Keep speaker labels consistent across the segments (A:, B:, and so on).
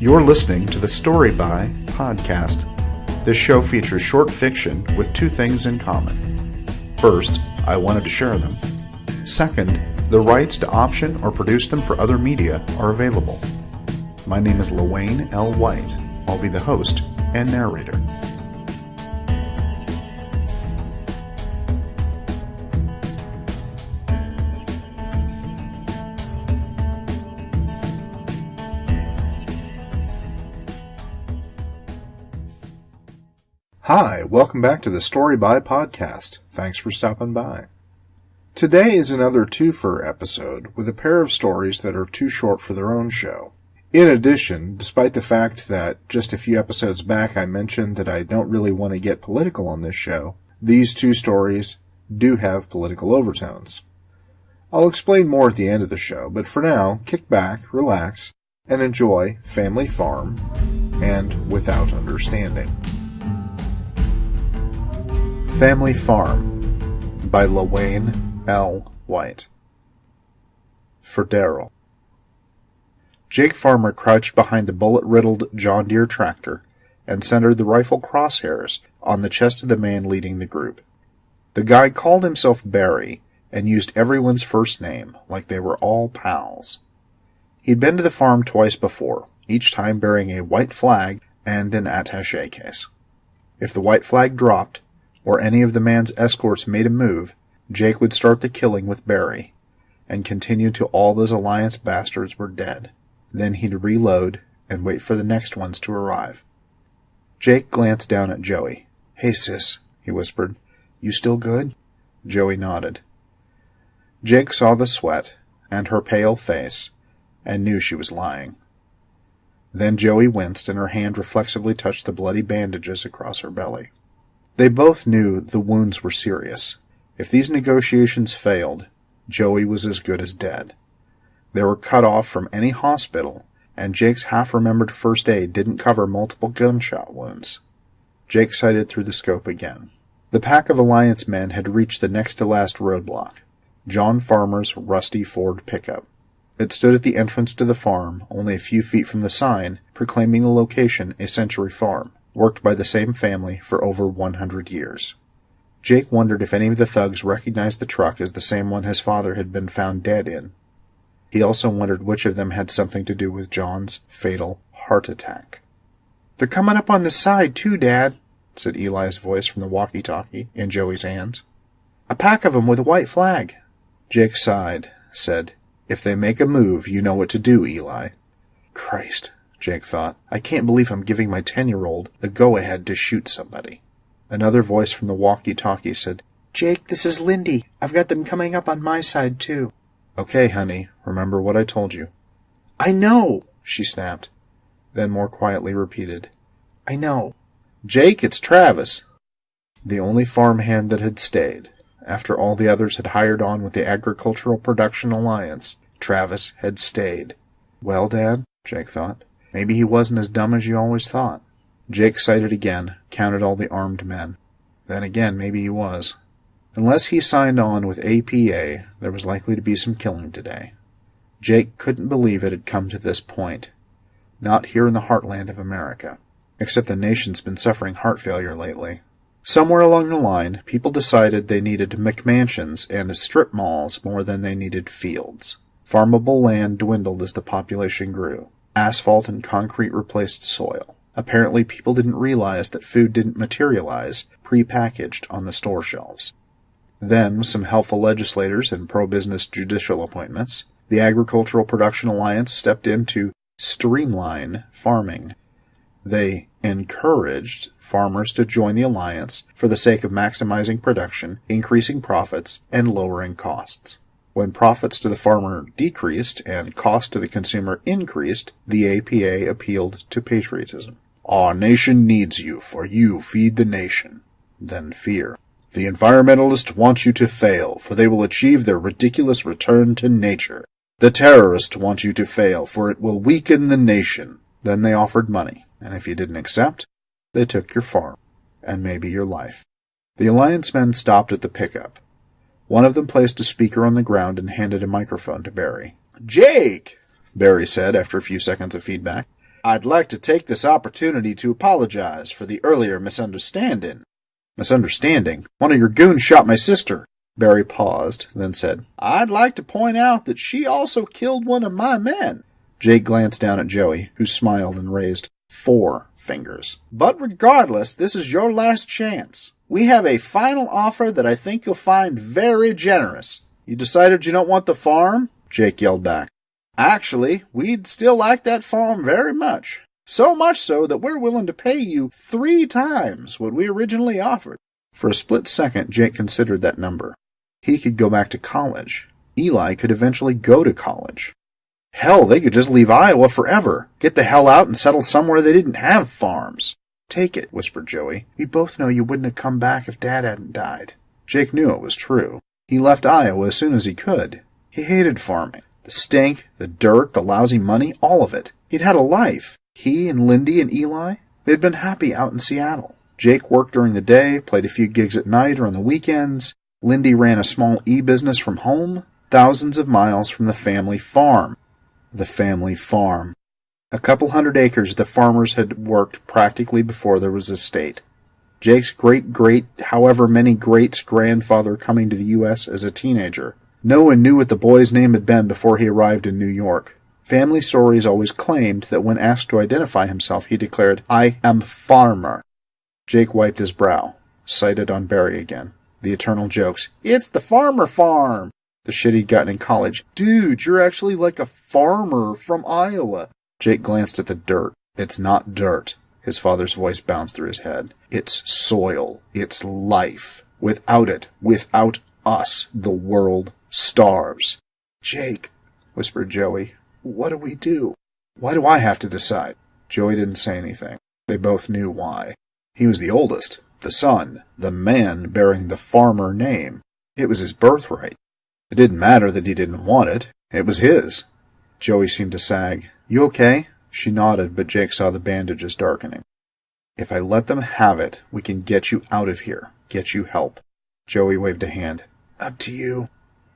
A: You're listening to the Story By podcast. This show features short fiction with two things in common. First, I wanted to share them. Second, the rights to option or produce them for other media are available. My name is Lewayne L. White. I'll be the host and narrator. Hi, welcome back to the Story By podcast. Thanks for stopping by. Today is another two-fer episode with a pair of stories that are too short for their own show. In addition, despite the fact that just a few episodes back I mentioned that I don't really want to get political on this show, these two stories do have political overtones. I'll explain more at the end of the show, but for now, kick back, relax, and enjoy Family Farm and Without Understanding. Family Farm by Lewayne L. White. For Daryl. Jake Farmer crouched behind the bullet-riddled John Deere tractor and centered the rifle crosshairs on the chest of the man leading the group. The guy called himself Barry and used everyone's first name like they were all pals. He'd been to the farm twice before, each time bearing a white flag and an attaché case. If the white flag dropped, or any of the man's escorts made a move, Jake would start the killing with Barry, and continue till all those Alliance bastards were dead. Then he'd reload and wait for the next ones to arrive. Jake glanced down at Joey. "Hey, sis," he whispered. "You still good?" Joey nodded. Jake saw the sweat and her pale face, and knew she was lying. Then Joey winced, and her hand reflexively touched the bloody bandages across her belly. They both knew the wounds were serious. If these negotiations failed, Joey was as good as dead. They were cut off from any hospital, and Jake's half-remembered first aid didn't cover multiple gunshot wounds. Jake sighted through the scope again. The pack of Alliance men had reached the next-to-last roadblock, John Farmer's rusty Ford pickup. It stood at the entrance to the farm, only a few feet from the sign proclaiming the location a Century Farm, worked by the same family for over 100 years. Jake wondered if any of the thugs recognized the truck as the same one his father had been found dead in. He also wondered which of them had something to do with John's fatal heart attack. "They're coming up on the side, too, Dad," said Eli's voice from the walkie-talkie in Joey's hands. "A pack of 'em with a white flag." Jake sighed, said, "If they make a move, you know what to do, Eli." Christ, Jake thought. I can't believe I'm giving my 10-year-old the go-ahead to shoot somebody. Another voice from the walkie-talkie said, "Jake, this is Lindy. I've got them coming up on my side, too." "Okay, honey. Remember what I told you." "I know," she snapped. Then more quietly repeated, "I know." "Jake, it's Travis." The only farmhand that had stayed. After all the others had hired on with the Agricultural Production Alliance, Travis had stayed. Well, Dad, Jake thought. Maybe he wasn't as dumb as you always thought. Jake sighted again, counted all the armed men. Then again, maybe he was. Unless he signed on with APA, there was likely to be some killing today. Jake couldn't believe it had come to this point. Not here in the heartland of America. Except the nation's been suffering heart failure lately. Somewhere along the line, people decided they needed McMansions and strip malls more than they needed fields. Farmable land dwindled as the population grew. Asphalt and concrete replaced soil. Apparently people didn't realize that food didn't materialize pre-packaged on the store shelves. Then, with some helpful legislators and pro-business judicial appointments, the Agricultural Production Alliance stepped in to streamline farming. They encouraged farmers to join the alliance for the sake of maximizing production, increasing profits, and lowering costs. When profits to the farmer decreased and cost to the consumer increased, the APA appealed to patriotism. "Our nation needs you, for you feed the nation." Then fear. "The environmentalists want you to fail, for they will achieve their ridiculous return to nature. The terrorists want you to fail, for it will weaken the nation." Then they offered money, and if you didn't accept, they took your farm, and maybe your life. The Alliance men stopped at the pickup. One of them placed a speaker on the ground and handed a microphone to Barry. "Jake," Barry said after a few seconds of feedback, I'd like to take this opportunity to apologize for the earlier misunderstanding. Misunderstanding? One of your goons shot my sister. Barry paused, then said, I'd like to point out that she also killed one of my men. Jake glanced down at Joey, who smiled and raised 4 fingers. But regardless, this is your last chance. We have a final offer that I think you'll find very generous. You decided you don't want the farm? Jake yelled back. Actually, we'd still like that farm very much. So much so that we're willing to pay you 3 times what we originally offered. For a split second, Jake considered that number. He could go back to college. Eli could eventually go to college. Hell, they could just leave Iowa forever. Get the hell out and settle somewhere they didn't have farms. Take it, whispered Joey. We both know you wouldn't have come back if Dad hadn't died. Jake knew it was true. He left Iowa as soon as he could. He hated farming. The stink, the dirt, the lousy money, all of it. He'd had a life. He and Lindy and Eli, they'd been happy out in Seattle. Jake worked during the day, played a few gigs at night or on the weekends. Lindy ran a small e-business from home, thousands of miles from the family farm. The family farm. A couple hundred acres the farmers had worked practically before there was a state. Jake's great however many greats grandfather coming to the U.S. as a teenager. No one knew what the boy's name had been before he arrived in New York. Family stories always claimed that when asked to identify himself, he declared, I am farmer. Jake wiped his brow, sighted on Barry again. The eternal jokes. It's the farmer farm. The shit he'd gotten in college. Dude, you're actually like a farmer from Iowa. Jake glanced at the dirt. It's not dirt. His father's voice bounced through his head. It's soil. It's life. Without it, without us, the world starves. Jake, whispered Joey, what do we do? Why do I have to decide? Joey didn't say anything. They both knew why. He was the oldest, the son, the man bearing the farmer name. It was his birthright. It didn't matter that he didn't want it. It was his. Joey seemed to sag. You okay? She nodded, but Jake saw the bandages darkening. If I let them have it, we can get you out of here. Get you help. Joey waved a hand. Up to you.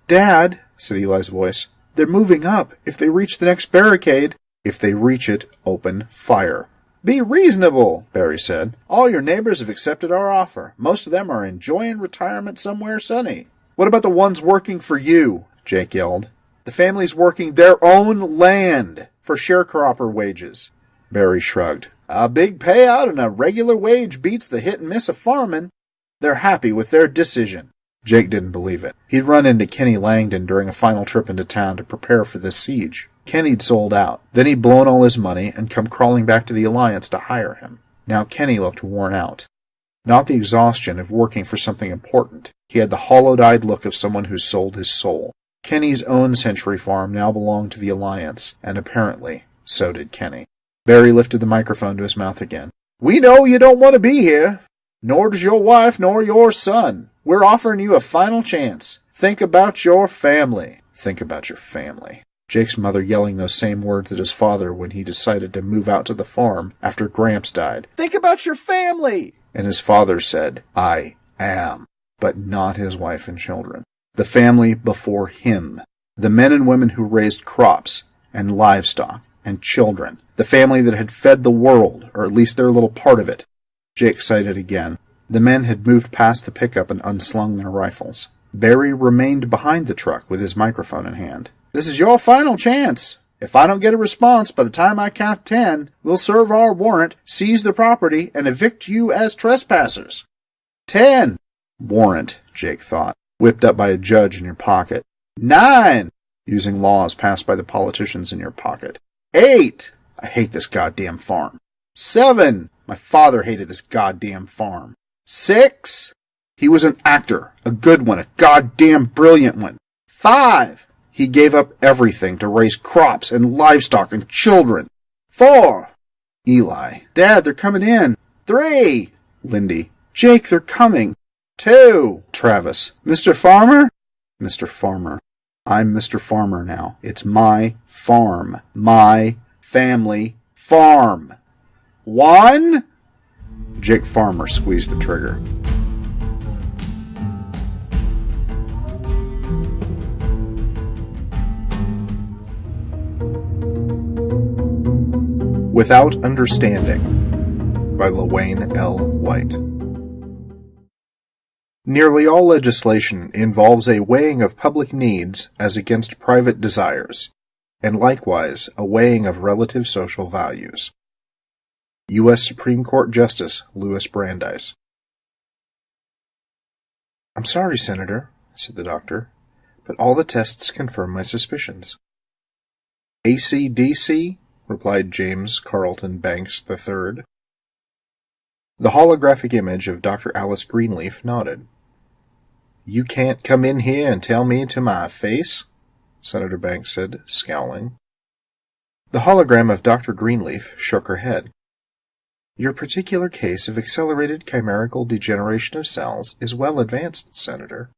A: Dad, said Eli's voice, they're moving up. If they reach the next barricade, if they reach it, open fire. Be reasonable, Barry said. All your neighbors have accepted our offer. Most of them are enjoying retirement somewhere sunny. What about the ones working for you? Jake yelled. The family's working their own land for sharecropper wages. Barry shrugged. A big payout and a regular wage beats the hit and miss of farming. They're happy with their decision. Jake didn't believe it. He'd run into Kenny Langdon during a final trip into town to prepare for this siege. Kenny'd sold out. Then he'd blown all his money and come crawling back to the Alliance to hire him. Now Kenny looked worn out. Not the exhaustion of working for something important. He had the hollowed-eyed look of someone who's sold his soul. Kenny's own Century Farm now belonged to the Alliance, and apparently, so did Kenny. Barry lifted the microphone to his mouth again. We know you don't want to be here. Nor does your wife nor your son. We're offering you a final chance. Think about your family. Think about your family. Jake's mother yelling those same words at his father when he decided to move out to the farm after Gramps died. Think about your family! And his father said, I am, but not his wife and children. The family before him. The men and women who raised crops and livestock and children. The family that had fed the world, or at least their little part of it. Jake sighted again. The men had moved past the pickup and unslung their rifles. Barry remained behind the truck with his microphone in hand. This is your final chance. If I don't get a response by the time I count 10, we'll serve our warrant, seize the property, and evict you as trespassers. 10. Warrant, Jake thought, whipped up by a judge in your pocket. 9. Using laws passed by the politicians in your pocket. 8. I hate this goddamn farm. 7. My father hated this goddamn farm. 6. He was an actor, a good one, a goddamn brilliant one. 5. He gave up everything to raise crops and livestock and children. 4. Eli. Dad, they're coming in. 3. Lindy. Jake, they're coming. 2. Travis. Mr. Farmer? Mr. Farmer. I'm Mr. Farmer now. It's my farm. My family farm. 1. Jake Farmer squeezed the trigger. Without Understanding by Lewayne L. White. Nearly all legislation involves a weighing of public needs as against private desires, and likewise a weighing of relative social values. U.S. Supreme Court Justice Louis Brandeis. "I'm sorry, Senator," said the doctor, "but all the tests confirm my suspicions." "AC/DC?" replied James Carlton Banks III. The holographic image of Dr. Alice Greenleaf nodded. "You can't come in here and tell me to my face?" Senator Banks said, scowling. The hologram of Dr. Greenleaf shook her head. "Your particular case of accelerated chimerical degeneration of cells is well advanced, Senator.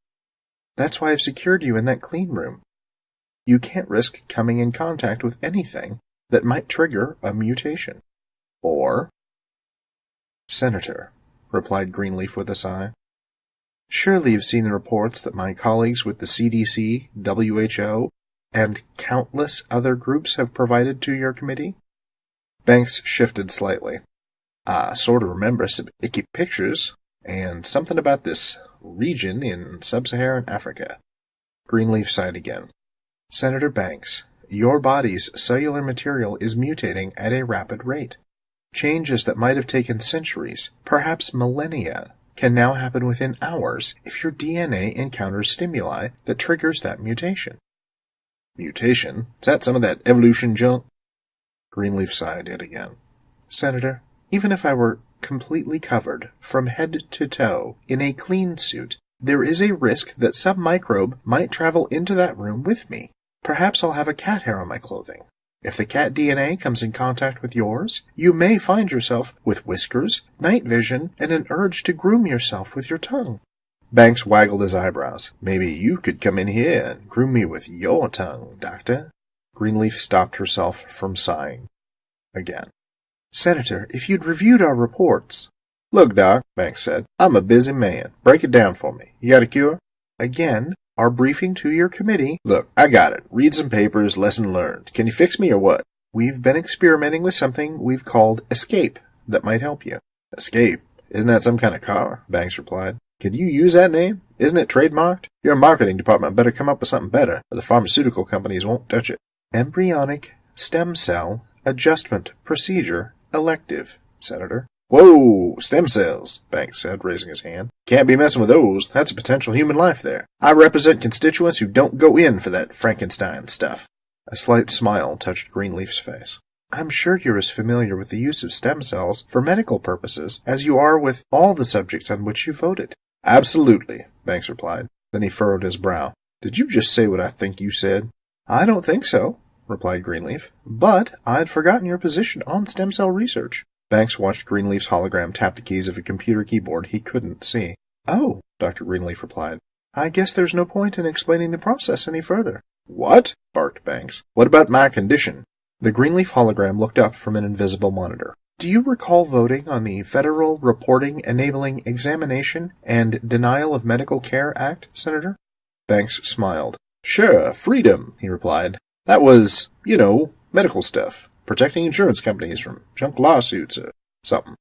A: That's why I've secured you in that clean room. You can't risk coming in contact with anything that might trigger a mutation. Or—" "Senator," replied Greenleaf with a sigh, "surely you've seen the reports that my colleagues with the CDC, WHO, and countless other groups have provided to your committee?" Banks shifted slightly. "I sort of remember some icky pictures, and something about this region in sub-Saharan Africa." Greenleaf sighed again. "Senator Banks, your body's cellular material is mutating at a rapid rate. Changes that might have taken centuries, perhaps millennia, can now happen within hours if your DNA encounters stimuli that triggers that mutation." "Mutation? Is that some of that evolution junk?" Greenleaf sighed yet again. "Senator, even if I were completely covered from head to toe in a clean suit, there is a risk that some microbe might travel into that room with me. Perhaps I'll have a cat hair on my clothing. If the cat DNA comes in contact with yours, you may find yourself with whiskers, night vision, and an urge to groom yourself with your tongue." Banks waggled his eyebrows. "Maybe you could come in here and groom me with your tongue, Doctor." Greenleaf stopped herself from sighing again. "Senator, if you'd reviewed our reports—" "Look, Doc," Banks said, "I'm a busy man. Break it down for me. You got a cure?" "Again, our briefing to your committee—" "Look, I got it. Read some papers, lesson learned. Can you fix me or what?" "We've been experimenting with something we've called Escape that might help you." "Escape? Isn't that some kind of car?" Banks replied. "Can you use that name? Isn't it trademarked? Your marketing department better come up with something better, or the pharmaceutical companies won't touch it." "Embryonic stem cell adjustment procedure elective, Senator." "Whoa, stem cells," Banks said, raising his hand. "Can't be messing with those. That's a potential human life there. I represent constituents who don't go in for that Frankenstein stuff." A slight smile touched Greenleaf's face. "I'm sure you're as familiar with the use of stem cells for medical purposes as you are with all the subjects on which you voted." "Absolutely," Banks replied. Then he furrowed his brow. "Did you just say what I think you said?" "I don't think so," replied Greenleaf, "but I'd forgotten your position on stem cell research." Banks watched Greenleaf's hologram tap the keys of a computer keyboard he couldn't see. "Oh," Dr. Greenleaf replied, "I guess there's no point in explaining the process any further." "What?" barked Banks. "What about my condition?" The Greenleaf hologram looked up from an invisible monitor. "Do you recall voting on the Federal Reporting Enabling Examination and Denial of Medical Care Act, Senator?" Banks smiled. "Sure, freedom," he replied. "That was, medical stuff. Protecting insurance companies from junk lawsuits or something.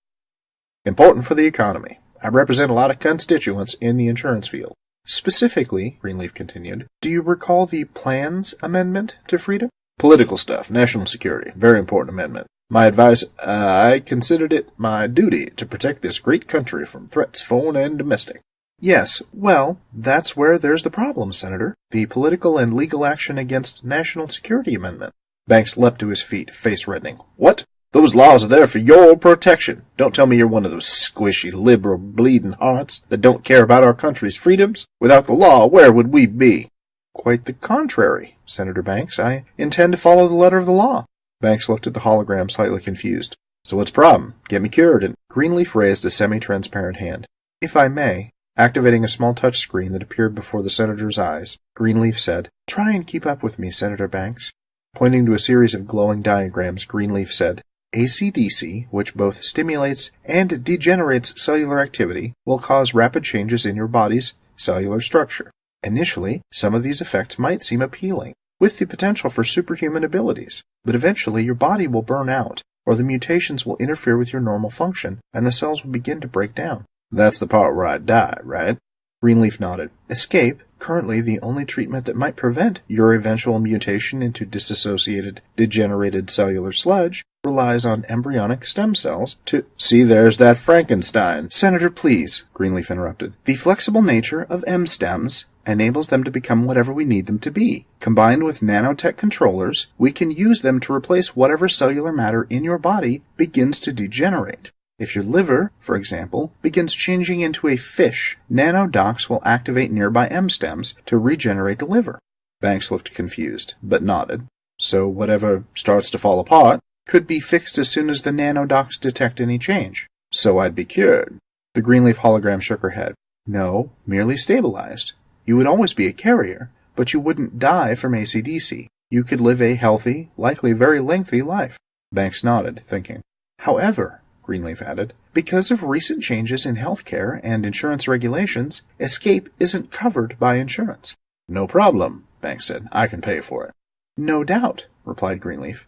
A: Important for the economy. I represent a lot of constituents in the insurance field." "Specifically," Greenleaf continued, "do you recall the Plans Amendment to Freedom?" "Political stuff, national security. Very important amendment. My advice, I considered it my duty to protect this great country from threats foreign and domestic." "Yes, well, that's where there's the problem, Senator. The Political and Legal Action Against National Security Amendment." Banks leapt to his feet, face reddening. "What? Those laws are there for your protection. Don't tell me you're one of those squishy, liberal, bleeding hearts that don't care about our country's freedoms. Without the law, where would we be?" "Quite the contrary, Senator Banks. I intend to follow the letter of the law." Banks looked at the hologram, slightly confused. "So what's the problem? Get me cured and—" Greenleaf raised a semi-transparent hand. "If I may," activating a small touch screen that appeared before the senator's eyes, Greenleaf said, "Try and keep up with me, Senator Banks." Pointing to a series of glowing diagrams, Greenleaf said, "AC/DC, which both stimulates and degenerates cellular activity, will cause rapid changes in your body's cellular structure. Initially, some of these effects might seem appealing, with the potential for superhuman abilities, but eventually your body will burn out, or the mutations will interfere with your normal function, and the cells will begin to break down. That's the part where I die, right? Greenleaf nodded. Escape, currently the only treatment that might prevent your eventual mutation into disassociated, degenerated cellular sludge, relies on embryonic stem cells to— See, there's that Frankenstein. Senator, please, Greenleaf interrupted. The flexible nature of M stems enables them to become whatever we need them to be. Combined with nanotech controllers, we can use them to replace whatever cellular matter in your body begins to degenerate. If your liver, for example, begins changing into a fish, nanodocs will activate nearby M stems to regenerate the liver. Banks looked confused, but nodded. So whatever starts to fall apart could be fixed as soon as the nanodocs detect any change. So I'd be cured. The Greenleaf hologram shook her head. No, merely stabilized. You would always be a carrier, but you wouldn't die from AC/DC. You could live a healthy, likely very lengthy life. Banks nodded, thinking. However, Greenleaf added, because of recent changes in healthcare and insurance regulations, escape isn't covered by insurance. No problem, Banks said. I can pay for it. No doubt, replied Greenleaf.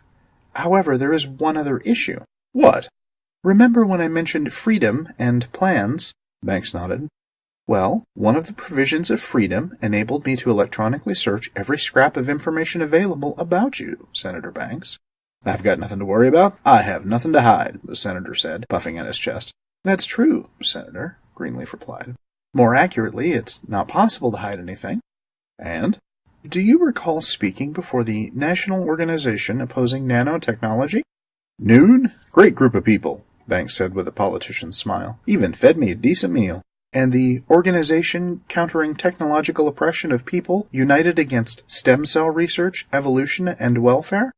A: However, there is one other issue. What? Remember when I mentioned freedom and plans? Banks nodded. Well, one of the provisions of freedom enabled me to electronically search every scrap of information available about you, Senator Banks. I've got nothing to worry about. I have nothing to hide, the senator said, puffing at his chest. That's true, Senator, Greenleaf replied. More accurately, it's not possible to hide anything. And? Do you recall speaking before the National Organization Opposing Nanotechnology? Noon? Great group of people, Banks said with a politician's smile. Even fed me a decent meal. And the Organization Countering Technological Oppression of People United Against Stem Cell Research, Evolution, and Welfare?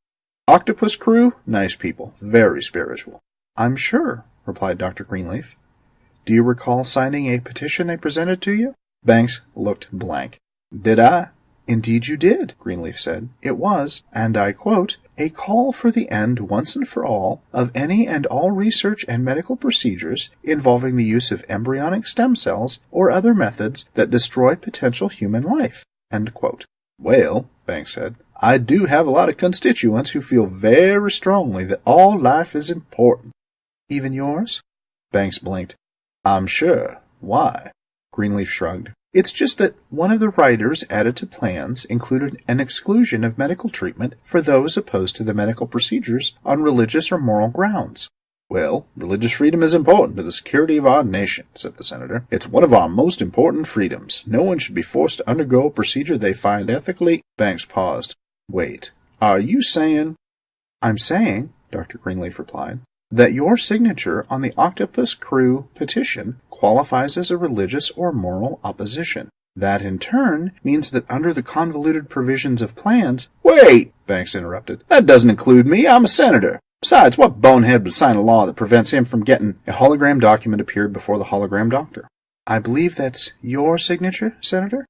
A: Octopus crew? Nice people. Very spiritual. I'm sure, replied Dr. Greenleaf. Do you recall signing a petition they presented to you? Banks looked blank. Did I? Indeed you did, Greenleaf said. It was, and I quote, a call for the end once and for all of any and all research and medical procedures involving the use of embryonic stem cells or other methods that destroy potential human life. End quote. Well, Banks said, I do have a lot of constituents who feel very strongly that all life is important. Even yours? Banks blinked. I'm sure. Why? Greenleaf shrugged. It's just that one of the writers added to plans included an exclusion of medical treatment for those opposed to the medical procedures on religious or moral grounds. Well, religious freedom is important to the security of our nation, said the senator. It's one of our most important freedoms. No one should be forced to undergo a procedure they find ethically— Banks paused. Wait, are you saying— I'm saying, Dr. Greenleaf replied, that your signature on the Octopus Crew petition qualifies as a religious or moral opposition. That, in turn, means that under the convoluted provisions of plans— Wait, Banks interrupted. That doesn't include me. I'm a senator. Besides, what bonehead would sign a law that prevents him from getting— A hologram document appeared before the hologram doctor. I believe that's your signature, Senator?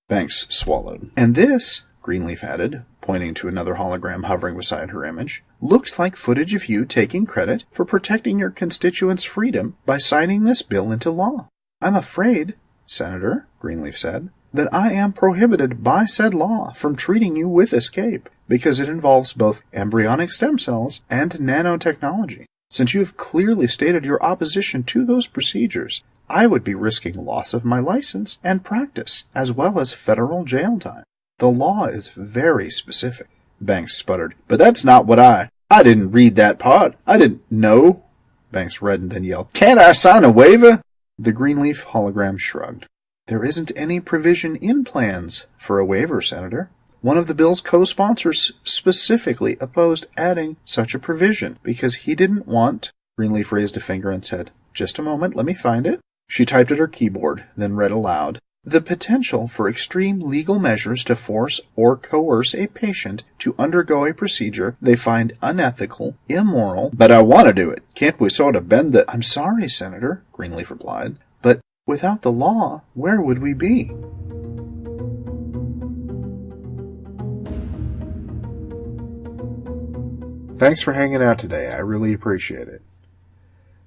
A: Banks swallowed. And this, Greenleaf added, pointing to another hologram hovering beside her image, looks like footage of you taking credit for protecting your constituents' freedom by signing this bill into law. I'm afraid, Senator, Greenleaf said, that I am prohibited by said law from treating you with escape, because it involves both embryonic stem cells and nanotechnology. Since you have clearly stated your opposition to those procedures, I would be risking loss of my license and practice, as well as federal jail time. The law is very specific. Banks sputtered. But that's not what I didn't read that part. I didn't know. Banks reddened, then yelled, Can't I sign a waiver? The Greenleaf hologram shrugged. There isn't any provision in plans for a waiver, Senator. One of the bill's co-sponsors specifically opposed adding such a provision because he didn't want— Greenleaf raised a finger and said, Just a moment, let me find it. She typed at her keyboard, then read aloud. The potential for extreme legal measures to force or coerce a patient to undergo a procedure they find unethical, immoral— But I want to do it. Can't we sort of bend the— I'm sorry, Senator, Greenleaf replied, but without the law, where would we be? Thanks for hanging out today. I really appreciate it.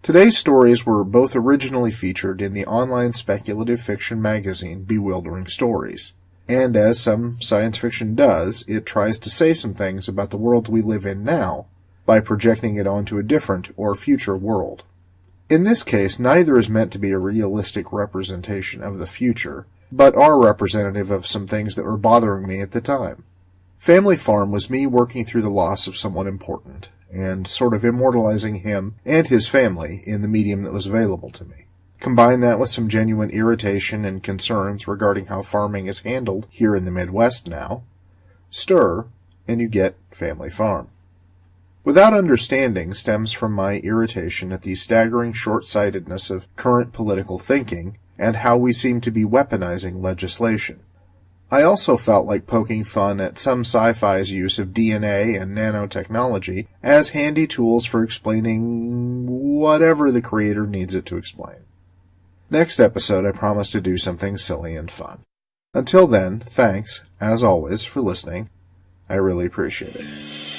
A: Today's stories were both originally featured in the online speculative fiction magazine Bewildering Stories, and as some science fiction does, it tries to say some things about the world we live in now by projecting it onto a different or future world. In this case, neither is meant to be a realistic representation of the future, but are representative of some things that were bothering me at the time. Family Farm was me working through the loss of someone important, and sort of immortalizing him and his family in the medium that was available to me. Combine that with some genuine irritation and concerns regarding how farming is handled here in the Midwest now, stir, and you get Family Farm. Without Understanding stems from my irritation at the staggering short-sightedness of current political thinking and how we seem to be weaponizing legislation. I also felt like poking fun at some sci-fi's use of DNA and nanotechnology as handy tools for explaining whatever the creator needs it to explain. Next episode, I promise to do something silly and fun. Until then, thanks, as always, for listening. I really appreciate it.